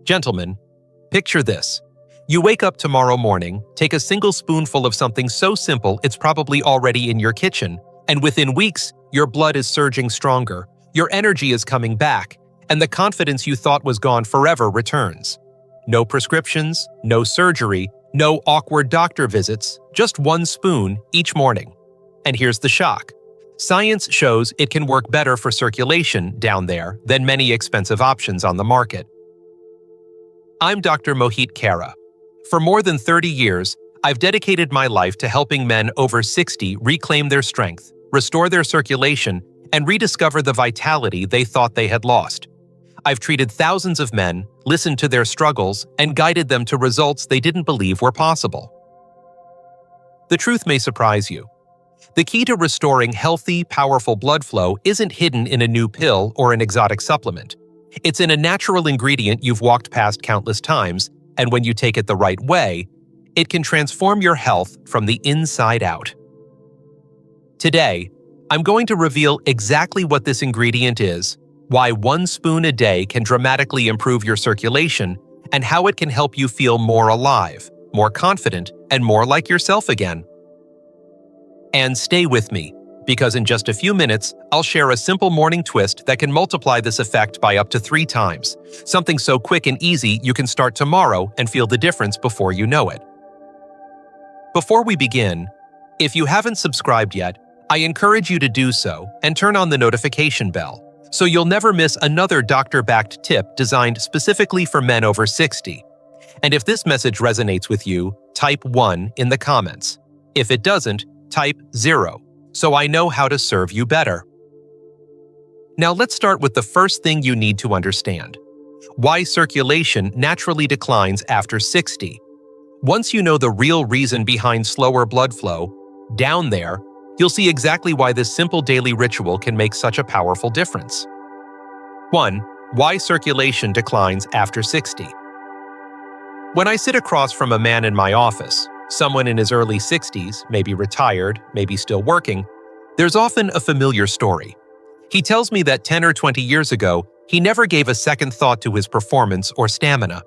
Gentlemen, picture this. You wake up tomorrow morning, take a single spoonful of something so simple it's probably already in your kitchen, and within weeks, your blood is surging stronger, your energy is coming back, and the confidence you thought was gone forever returns. No prescriptions, no surgery, no awkward doctor visits, just one spoon each morning. And here's the shock. Science shows it can work better for circulation down there than many expensive options on the market. I'm Dr. Mohit Khera. For more than 30 years, I've dedicated my life to helping men over 60 reclaim their strength, restore their circulation, and rediscover the vitality they thought they had lost. I've treated thousands of men, listened to their struggles, and guided them to results they didn't believe were possible. The truth may surprise you. The key to restoring healthy, powerful blood flow isn't hidden in a new pill or an exotic supplement. It's in a natural ingredient you've walked past countless times, and when you take it the right way, it can transform your health from the inside out. Today, I'm going to reveal exactly what this ingredient is, why 1 spoon a day can dramatically improve your circulation, and how it can help you feel more alive, more confident, and more like yourself again. And stay with me, because in just a few minutes, I'll share a simple morning twist that can multiply this effect by up to 3 times. Something so quick and easy you can start tomorrow and feel the difference before you know it. Before we begin, if you haven't subscribed yet, I encourage you to do so and turn on the notification bell, so you'll never miss another doctor-backed tip designed specifically for men over 60. And if this message resonates with you, type 1 in the comments. If it doesn't, type 0. So I know how to serve you better. Now let's start with the first thing you need to understand: why circulation naturally declines after 60. Once you know the real reason behind slower blood flow, down there, you'll see exactly why this simple daily ritual can make such a powerful difference. 1. Why circulation declines after 60. When I sit across from a man in my office, someone in his early 60s, maybe retired, maybe still working, there's often a familiar story. He tells me that 10 or 20 years ago, he never gave a second thought to his performance or stamina.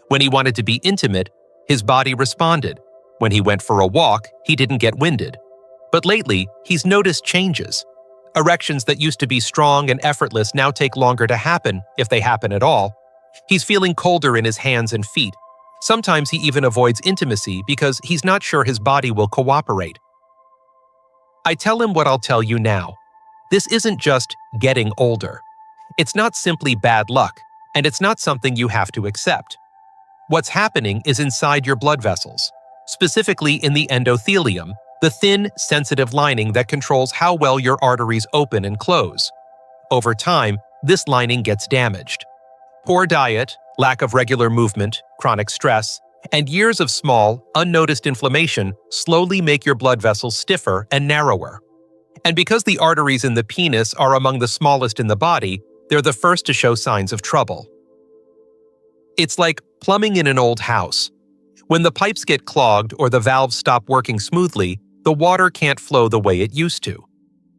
When he wanted to be intimate, his body responded. When he went for a walk, he didn't get winded. But lately, he's noticed changes. Erections that used to be strong and effortless now take longer to happen, if they happen at all. He's feeling colder in his hands and feet. Sometimes he even avoids intimacy because he's not sure his body will cooperate. I tell him what I'll tell you now. This isn't just getting older. It's not simply bad luck, and it's not something you have to accept. What's happening is inside your blood vessels, specifically in the endothelium, the thin, sensitive lining that controls how well your arteries open and close. Over time, this lining gets damaged. Poor diet, lack of regular movement, chronic stress, and years of small, unnoticed inflammation slowly make your blood vessels stiffer and narrower. And because the arteries in the penis are among the smallest in the body, they're the first to show signs of trouble. It's like plumbing in an old house. When the pipes get clogged or the valves stop working smoothly, the water can't flow the way it used to.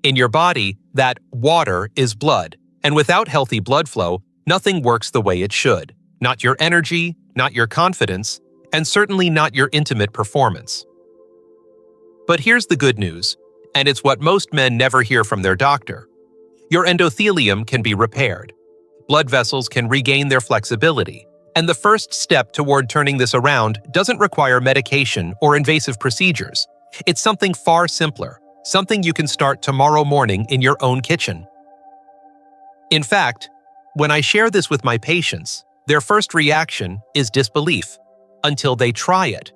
In your body, that water is blood, and without healthy blood flow, nothing works the way it should. Not your energy, not your confidence, and certainly not your intimate performance. But here's the good news, and it's what most men never hear from their doctor. Your endothelium can be repaired. Blood vessels can regain their flexibility, and the first step toward turning this around doesn't require medication or invasive procedures. It's something far simpler, something you can start tomorrow morning in your own kitchen. In fact, when I share this with my patients, their first reaction is disbelief, until they try it.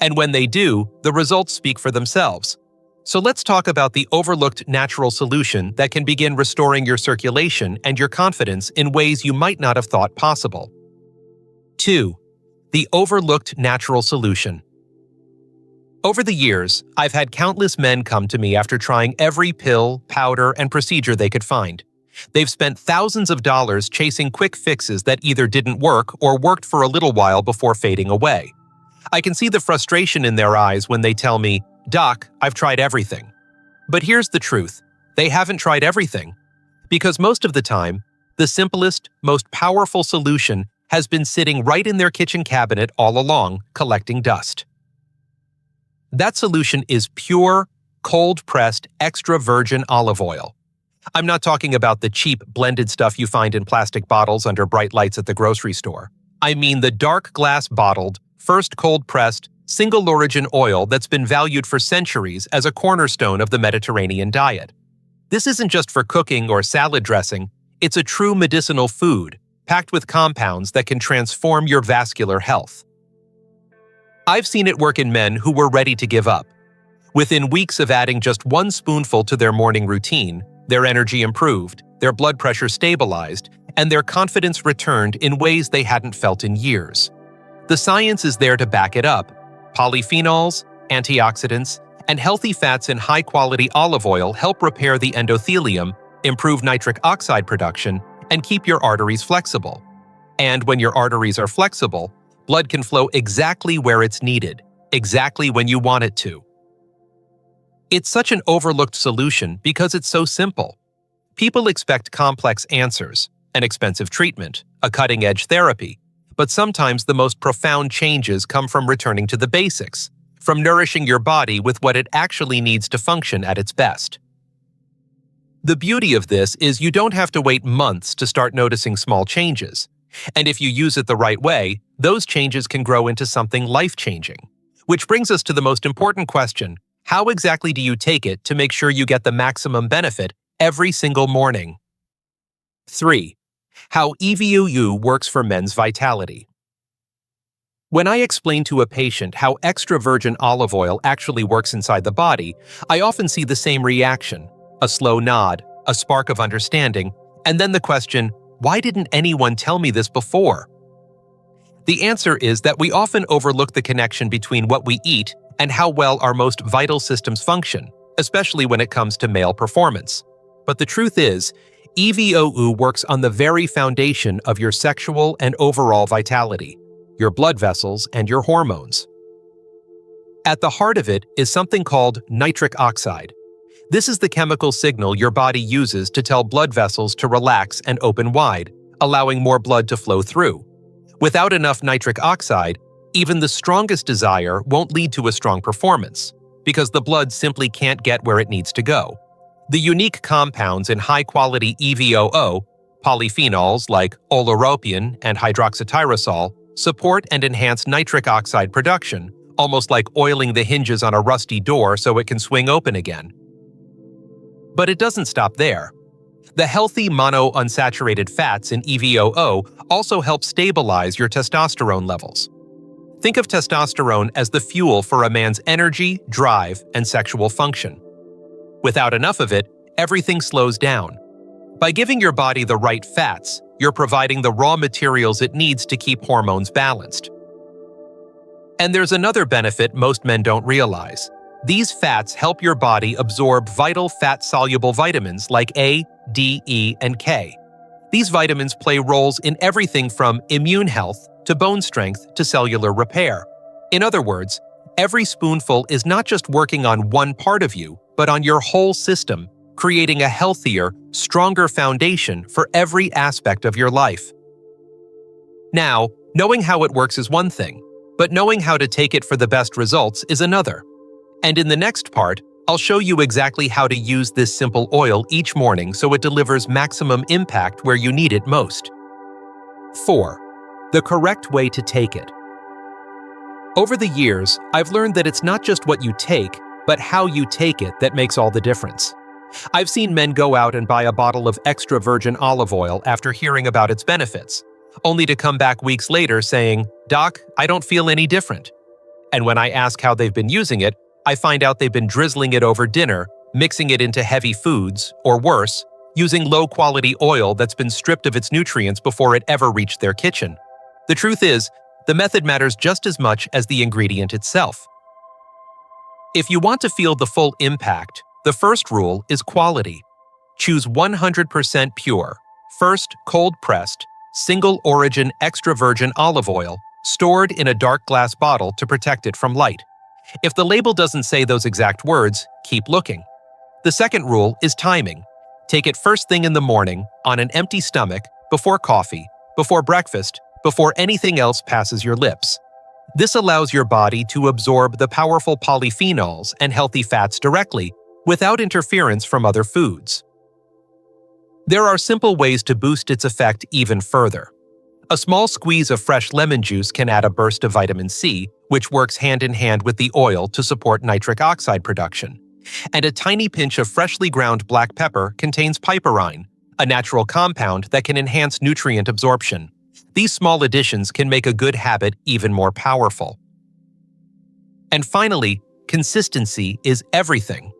And when they do, the results speak for themselves. So let's talk about the overlooked natural solution that can begin restoring your circulation and your confidence in ways you might not have thought possible. 2. The overlooked natural solution. Over the years, I've had countless men come to me after trying every pill, powder, and procedure they could find. They've spent thousands of dollars chasing quick fixes that either didn't work or worked for a little while before fading away. I can see the frustration in their eyes when they tell me, "Doc, I've tried everything." But here's the truth. They haven't tried everything. Because most of the time, the simplest, most powerful solution has been sitting right in their kitchen cabinet all along, collecting dust. That solution is pure, cold-pressed, extra virgin olive oil. I'm not talking about the cheap, blended stuff you find in plastic bottles under bright lights at the grocery store. I mean the dark glass bottled, first cold-pressed, single-origin oil that's been valued for centuries as a cornerstone of the Mediterranean diet. This isn't just for cooking or salad dressing, it's a true medicinal food, packed with compounds that can transform your vascular health. I've seen it work in men who were ready to give up. Within weeks of adding just one spoonful to their morning routine, their energy improved, their blood pressure stabilized, and their confidence returned in ways they hadn't felt in years. The science is there to back it up. Polyphenols, antioxidants, and healthy fats in high-quality olive oil help repair the endothelium, improve nitric oxide production, and keep your arteries flexible. And when your arteries are flexible, blood can flow exactly where it's needed, exactly when you want it to. It's such an overlooked solution because it's so simple. People expect complex answers, an expensive treatment, a cutting-edge therapy, but sometimes the most profound changes come from returning to the basics, from nourishing your body with what it actually needs to function at its best. The beauty of this is you don't have to wait months to start noticing small changes. And if you use it the right way, those changes can grow into something life-changing. Which brings us to the most important question: how exactly do you take it to make sure you get the maximum benefit every single morning? 3. How EVOO works for men's vitality. When I explain to a patient how extra virgin olive oil actually works inside the body, I often see the same reaction: a slow nod, a spark of understanding, and then the question, why didn't anyone tell me this before? The answer is that we often overlook the connection between what we eat and how well our most vital systems function, especially when it comes to male performance. But the truth is, EVOO works on the very foundation of your sexual and overall vitality, your blood vessels and your hormones. At the heart of it is something called nitric oxide. This is the chemical signal your body uses to tell blood vessels to relax and open wide, allowing more blood to flow through. Without enough nitric oxide, even the strongest desire won't lead to a strong performance, because the blood simply can't get where it needs to go. The unique compounds in high-quality EVOO, polyphenols like oleuropein and hydroxytyrosol, support and enhance nitric oxide production, almost like oiling the hinges on a rusty door so it can swing open again. But it doesn't stop there. The healthy monounsaturated fats in EVOO also help stabilize your testosterone levels. Think of testosterone as the fuel for a man's energy, drive, and sexual function. Without enough of it, everything slows down. By giving your body the right fats, you're providing the raw materials it needs to keep hormones balanced. And there's another benefit most men don't realize. These fats help your body absorb vital fat-soluble vitamins like A, D, E, and K. These vitamins play roles in everything from immune health to bone strength to cellular repair. In other words, every spoonful is not just working on one part of you, but on your whole system, creating a healthier, stronger foundation for every aspect of your life. Now, knowing how it works is one thing, but knowing how to take it for the best results is another. And in the next part, I'll show you exactly how to use this simple oil each morning so it delivers maximum impact where you need it most. 4. The correct way to take it. Over the years, I've learned that it's not just what you take, but how you take it that makes all the difference. I've seen men go out and buy a bottle of extra virgin olive oil after hearing about its benefits, only to come back weeks later saying, "Doc, I don't feel any different." And when I ask how they've been using it, I find out they've been drizzling it over dinner, mixing it into heavy foods, or worse, using low-quality oil that's been stripped of its nutrients before it ever reached their kitchen. The truth is, the method matters just as much as the ingredient itself. If you want to feel the full impact, the first rule is quality. Choose 100% pure, first cold-pressed, single-origin extra virgin olive oil, stored in a dark glass bottle to protect it from light. If the label doesn't say those exact words, keep looking. The second rule is timing. Take it first thing in the morning, on an empty stomach, before coffee, before breakfast, before anything else passes your lips. This allows your body to absorb the powerful polyphenols and healthy fats directly, without interference from other foods. There are simple ways to boost its effect even further. A small squeeze of fresh lemon juice can add a burst of vitamin C, which works hand in hand with the oil to support nitric oxide production. And a tiny pinch of freshly ground black pepper contains piperine, a natural compound that can enhance nutrient absorption. These small additions can make a good habit even more powerful. And finally, consistency is everything.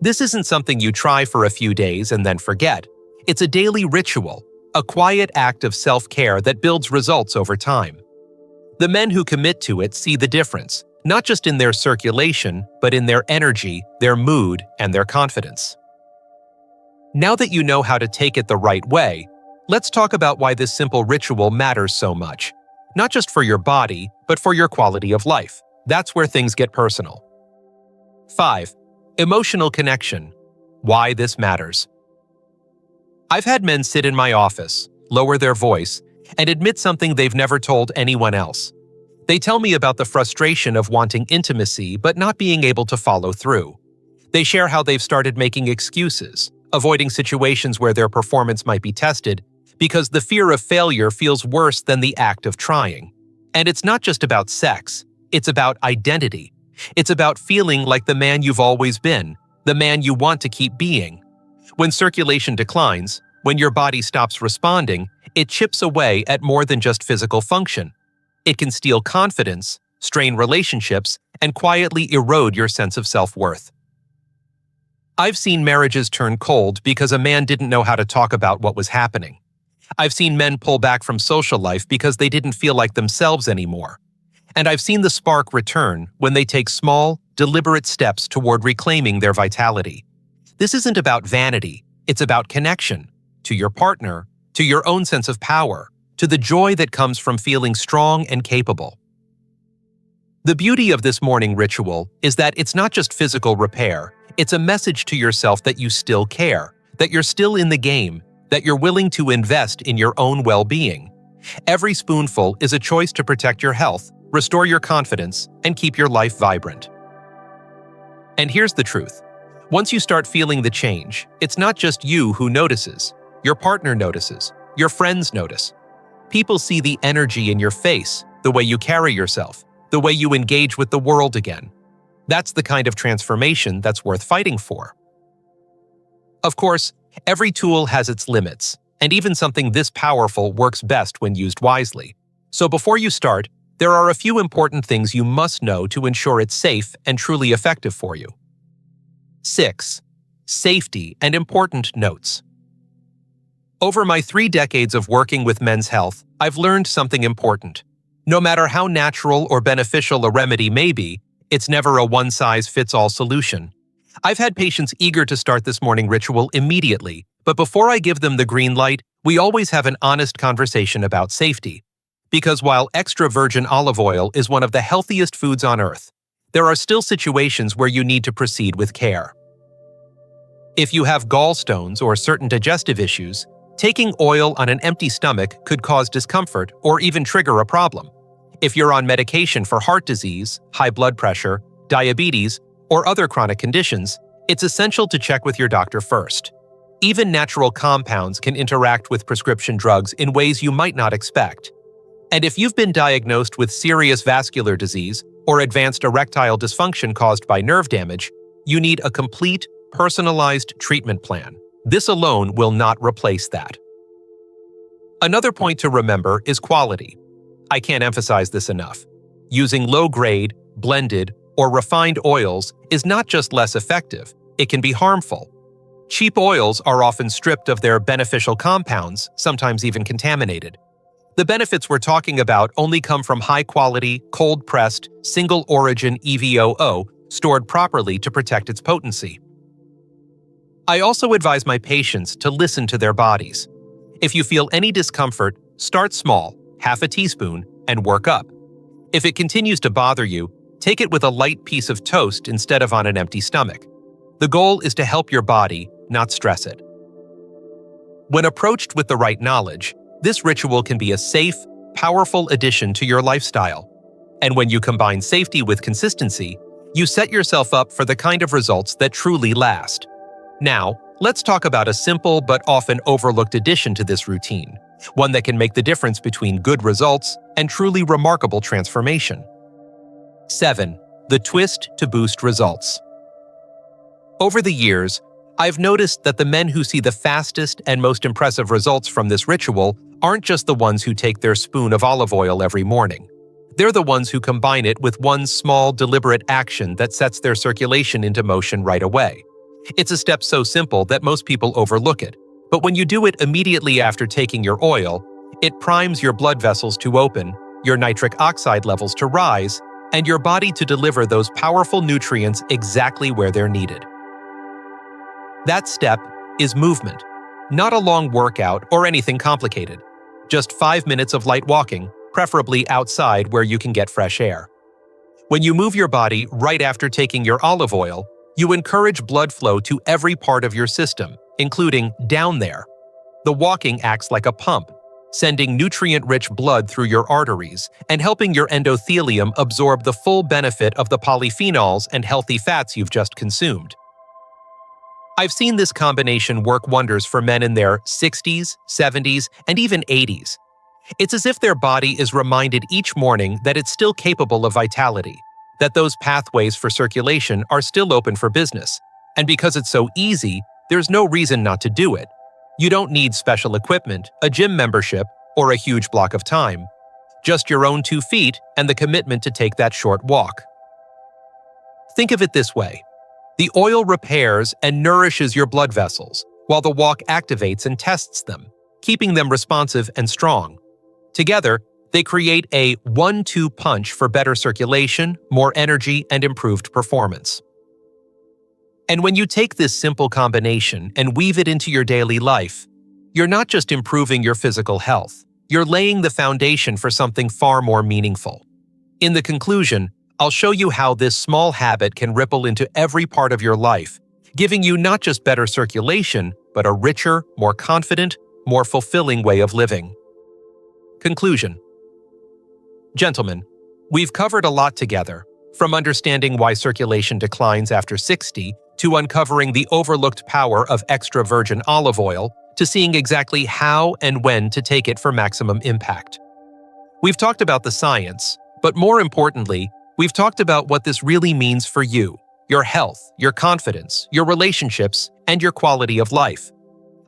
This isn't something you try for a few days and then forget. It's a daily ritual, a quiet act of self-care that builds results over time. The men who commit to it see the difference, not just in their circulation, but in their energy, their mood, and their confidence. Now that you know how to take it the right way, let's talk about why this simple ritual matters so much. Not just for your body, but for your quality of life. That's where things get personal. 5. Emotional connection. Why this matters. I've had men sit in my office, lower their voice, and admit something they've never told anyone else. They tell me about the frustration of wanting intimacy but not being able to follow through. They share how they've started making excuses, avoiding situations where their performance might be tested, because the fear of failure feels worse than the act of trying. And it's not just about sex, it's about identity. It's about feeling like the man you've always been, the man you want to keep being. When circulation declines, when your body stops responding, it chips away at more than just physical function. It can steal confidence, strain relationships, and quietly erode your sense of self-worth. I've seen marriages turn cold because a man didn't know how to talk about what was happening. I've seen men pull back from social life because they didn't feel like themselves anymore. And I've seen the spark return when they take small, deliberate steps toward reclaiming their vitality. This isn't about vanity, it's about connection, to your partner, to your own sense of power, to the joy that comes from feeling strong and capable. The beauty of this morning ritual is that it's not just physical repair, it's a message to yourself that you still care, that you're still in the game, that you're willing to invest in your own well-being. Every spoonful is a choice to protect your health, restore your confidence, and keep your life vibrant. And here's the truth. Once you start feeling the change, it's not just you who notices. Your partner notices. Your friends notice. People see the energy in your face, the way you carry yourself, the way you engage with the world again. That's the kind of transformation that's worth fighting for. Of course, every tool has its limits, and even something this powerful works best when used wisely. So before you start, there are a few important things you must know to ensure it's safe and truly effective for you. 6. Safety and important notes. Over my 3 decades of working with men's health, I've learned something important. No matter how natural or beneficial a remedy may be, it's never a one-size-fits-all solution. I've had patients eager to start this morning ritual immediately, but before I give them the green light, we always have an honest conversation about safety. Because while extra virgin olive oil is one of the healthiest foods on earth, there are still situations where you need to proceed with care. If you have gallstones or certain digestive issues, taking oil on an empty stomach could cause discomfort or even trigger a problem. If you're on medication for heart disease, high blood pressure, diabetes, or other chronic conditions, it's essential to check with your doctor first. Even natural compounds can interact with prescription drugs in ways you might not expect. And if you've been diagnosed with serious vascular disease or advanced erectile dysfunction caused by nerve damage, you need a complete, personalized treatment plan. This alone will not replace that. Another point to remember is quality. I can't emphasize this enough. Using low-grade, blended, or refined oils is not just less effective, it can be harmful. Cheap oils are often stripped of their beneficial compounds, sometimes even contaminated. The benefits we're talking about only come from high-quality, cold-pressed, single-origin EVOO stored properly to protect its potency. I also advise my patients to listen to their bodies. If you feel any discomfort, start small, half a teaspoon, and work up. If it continues to bother you, take it with a light piece of toast instead of on an empty stomach. The goal is to help your body, not stress it. When approached with the right knowledge, this ritual can be a safe, powerful addition to your lifestyle. And when you combine safety with consistency, you set yourself up for the kind of results that truly last. Now, let's talk about a simple but often overlooked addition to this routine, one that can make the difference between good results and truly remarkable transformation. 7. The twist to boost results. Over the years, I've noticed that the men who see the fastest and most impressive results from this ritual aren't just the ones who take their spoon of olive oil every morning. They're the ones who combine it with one small, deliberate action that sets their circulation into motion right away. It's a step so simple that most people overlook it, but when you do it immediately after taking your oil, it primes your blood vessels to open, your nitric oxide levels to rise, and your body to deliver those powerful nutrients exactly where they're needed. That step is movement, not a long workout or anything complicated. Just 5 minutes of light walking, preferably outside where you can get fresh air. When you move your body right after taking your olive oil, you encourage blood flow to every part of your system, including down there. The walking acts like a pump, sending nutrient-rich blood through your arteries and helping your endothelium absorb the full benefit of the polyphenols and healthy fats you've just consumed. I've seen this combination work wonders for men in their 60s, 70s, and even 80s. It's as if their body is reminded each morning that it's still capable of vitality, that those pathways for circulation are still open for business. And because it's so easy, there's no reason not to do it. You don't need special equipment, a gym membership, or a huge block of time. Just your own 2 feet and the commitment to take that short walk. Think of it this way. The oil repairs and nourishes your blood vessels, while the walk activates and tests them, keeping them responsive and strong. Together, they create a 1-2 punch for better circulation, more energy, and improved performance. And when you take this simple combination and weave it into your daily life, you're not just improving your physical health, you're laying the foundation for something far more meaningful. In the conclusion, I'll show you how this small habit can ripple into every part of your life, giving you not just better circulation, but a richer, more confident, more fulfilling way of living. Conclusion. Gentlemen, we've covered a lot together, from understanding why circulation declines after 60 to uncovering the overlooked power of extra virgin olive oil to seeing exactly how and when to take it for maximum impact. We've talked about the science, but more importantly, we've talked about what this really means for you, your health, your confidence, your relationships, and your quality of life.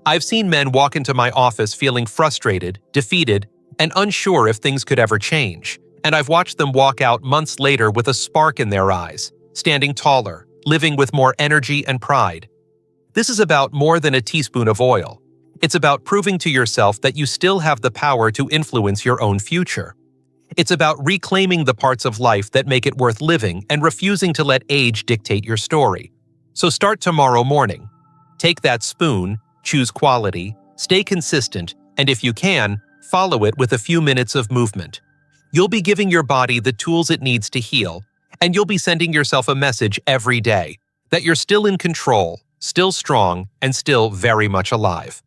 I've seen men walk into my office feeling frustrated, defeated, and unsure if things could ever change, and I've watched them walk out months later with a spark in their eyes, standing taller, living with more energy and pride. This is about more than a teaspoon of oil. It's about proving to yourself that you still have the power to influence your own future. It's about reclaiming the parts of life that make it worth living and refusing to let age dictate your story. So start tomorrow morning. Take that spoon, choose quality, stay consistent, and if you can, follow it with a few minutes of movement. You'll be giving your body the tools it needs to heal, and you'll be sending yourself a message every day that you're still in control, still strong, and still very much alive.